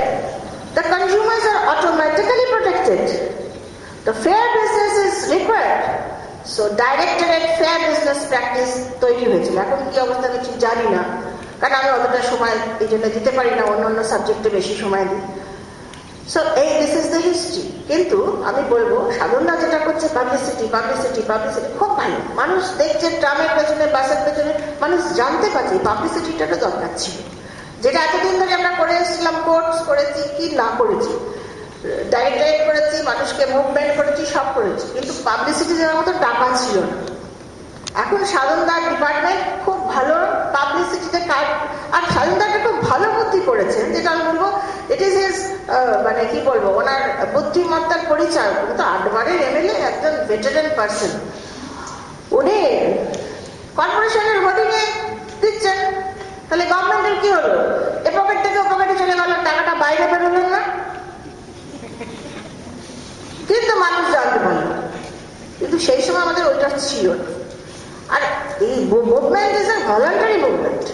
the consumers are automatically protected. The fair business is required. So directed fair business practice তৈরি হয়েছিল। এখন কি অবস্থা আমি ঠিক জানি না, কারণ আমি অতটা সময় এই জন্য দিতে পারি না, অন্যান্য সাবজেক্টে বেশি সময় দিই। So this is the history. কিন্তু আমি বলবো সাধনদা যেটা করছে পাবলিসিটি পাবলিসিটি পাবলিসিটি খুব ভালো। মানুষ দেখছে ট্রামের পেছনে বাসের পেছনে, মানুষ জানতে পারছে পাবলিসিটিটা দরকার ছিল। যেটা এতদিন ধরে আমরা করে এসেছিলাম, কোর্স করেছি কি না করেছি, ডাইরেক্ট করেছি, মানুষকে মুভমেন্ট করেছি, সব করেছি, কিন্তু পাবলিসিটি দেওয়ার মতো টাকা ছিল না। এখন সাধনদার ডিপার্টমেন্ট খুব ভালো পাবলিসিটিতে কাজ, আর সাধনদাকে খুব ভালো বুদ্ধি করেছেন, যেটা আমি বলবো ইট ইজ হিজ মানে কি বলবো ওনার বুদ্ধিমত্তার পরিচয়। কিন্তু 8 বারের এমএলএ, একজন ভেটারেন পার্সন, উনি কর্পোরেশনের হোর্ডিং এ দিচ্ছেন, তাহলে গভর্নমেন্টের কি হলো? এ পকেট থেকে ও পকেটে চলে গেল, টাকাটা বাইরে বেরোলেন না, কিন্তু মানুষ জানতে পারল। কিন্তু সেই সময় আমাদের ওইটা ছিল না। আর এই movement is a voluntary movement,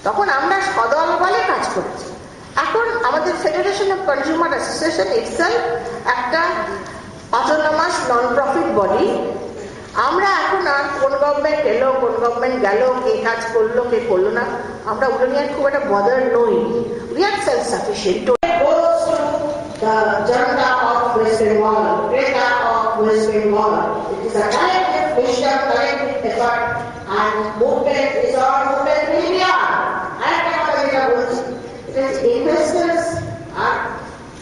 তখন আমরা সদল বলে কাজ করেছি। এখন আমাদের federation of consumer association itself একটা অটোনমাস নন প্রফিট বডি। আমরা এখন আর কোন গভর্নমেন্ট এলো কোন গভর্নমেন্ট গেল, কে কাজ করলো কে করলো না, আমরা ওগুলো নিয়ে খুব একটা বদার নই। We are self sufficient. The Janata of West Bengal, Greta of West Bengal. It is a collective wisdom, collective effort, and movement is our movement in India. It is investors and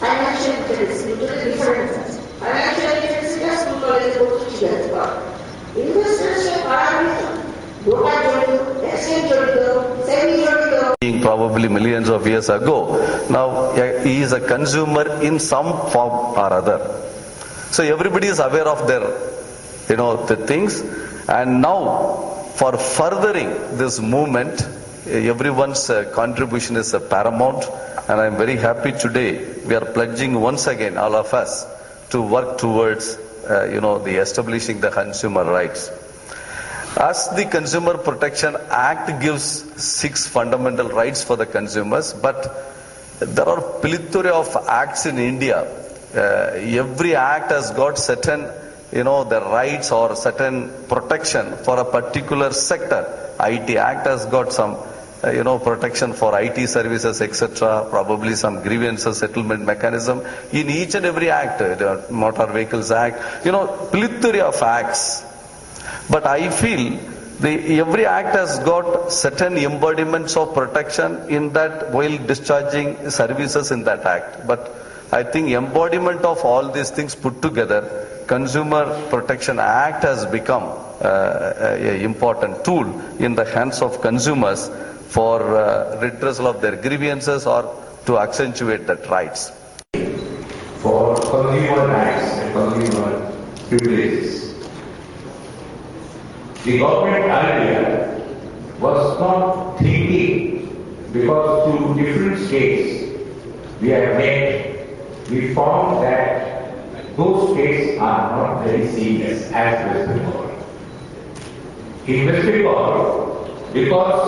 financial interests, usually different. Financial interests just because they go together. Investors are probably millions of years ago. Now he is a consumer in some form or other. So everybody is aware of their, the things. And now for furthering this movement, everyone's contribution is paramount. And I am very happy today we are pledging once again, all of us, to work towards, the establishing the consumer rights. As the Consumer Protection Act gives 6 fundamental rights for the consumers, but there are plethora of acts in India. Every act has got certain, the rights or certain protection for a particular sector. IT Act has got some, protection for IT services, etc. Probably some grievances settlement mechanism in each and every act. The Motor Vehicles Act, plethora of acts. But I feel every act has got certain embodiments of protection in that while discharging services in that act. But I think embodiment of all these things put together, Consumer Protection Act has become an important tool in the hands of consumers for redressal of their grievances or to accentuate that rights. For consumer rights and consumer privileges, the government earlier was not thinking, because through different states we have made, we found that those states are not very serious as West Bengal. In West Bengal, because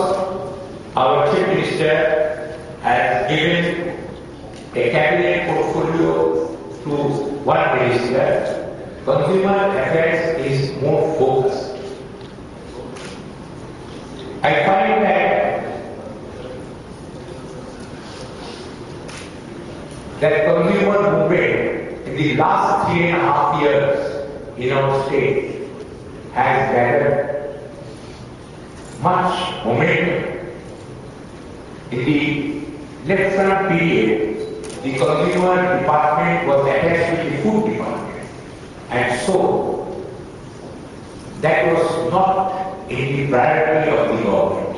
our Chief Minister has given a cabinet portfolio to one minister, consumer affairs is more focused. I find that consumer movement in the last 3.5 years in our state has gathered much momentum. In the left front period, the consumer department was attached with the food department, and so that was not in the priority of the government.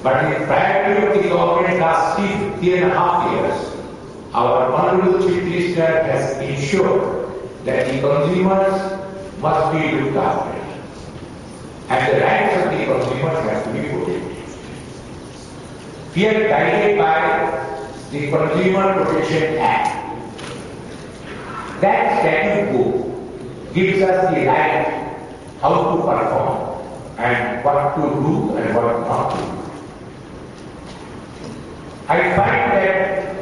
But in the priority of the government last 3.5 years, our Honorable Chief Minister has ensured that the consumers must be looked after and the rights of the consumers have to be protected. We are guided by the Consumer Protection Act. That statute book gives us the right how to perform and what to do and what not to do. I find that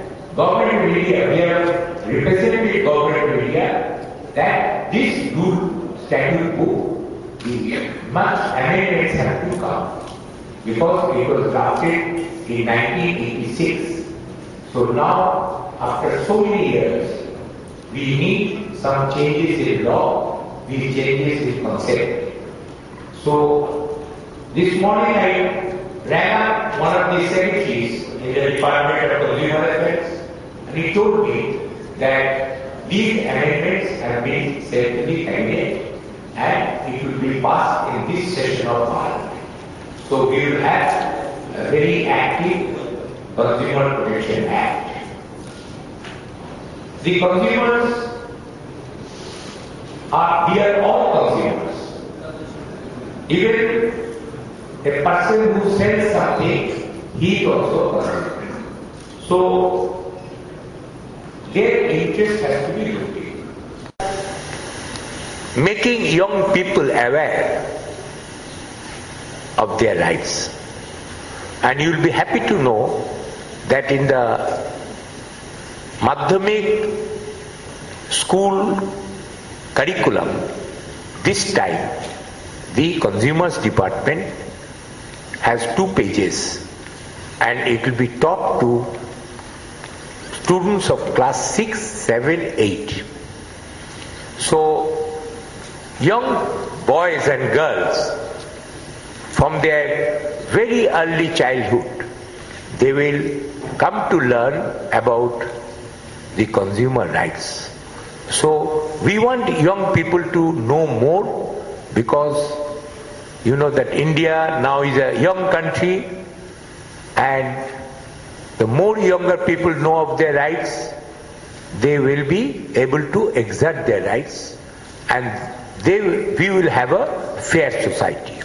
that this good statute book, much amendments have to come because it was drafted in 1986. So now, after so many years, we need some changes in law, these changes in concept. So this morning I rang up one of the secretaries in the Department of Consumer Affairs, and he told me that these amendments have been sent to the cabinet and it will be passed in this session of Parliament. So we will have a very active Consumer Protection Act. The consumers we are all consumers. Even a person who sells something, he is also a consumer. So their interest has to be looked into. Making young people aware of their rights. And you will be happy to know that in the Madhyamik school curriculum, this time the Consumers Department has 2 pages and it will be taught to students of class 6, 7, 8. So young boys and girls from their very early childhood, they will come to learn about the consumer rights. So we want young people to know more because you know that India now is a young country, and the more younger people know of their rights, they will be able to exert their rights, and we will have a fair society.